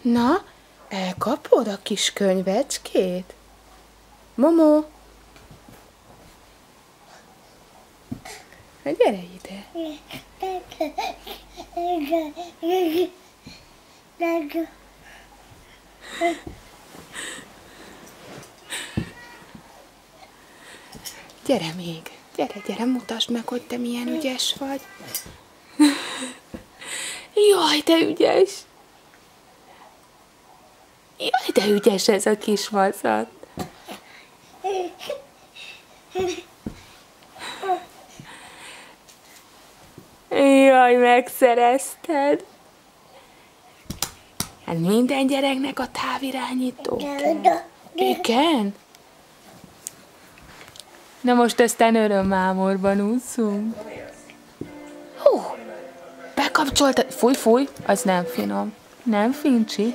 Na, elkapod a kis könyvecskét? Momó! Hát gyere ide! Gyere még! Gyere, mutasd meg, hogy te milyen ügyes vagy. Jaj, de ügyes! Jaj, de ügyes ez a kis mazat! Jaj, megszerezted! Hát minden gyereknek a távirányító kell. Igen? Na most aztán örömmámorban úszunk. Hú, bekapcsoltad. Fúj, az nem finom. Nem fincsi.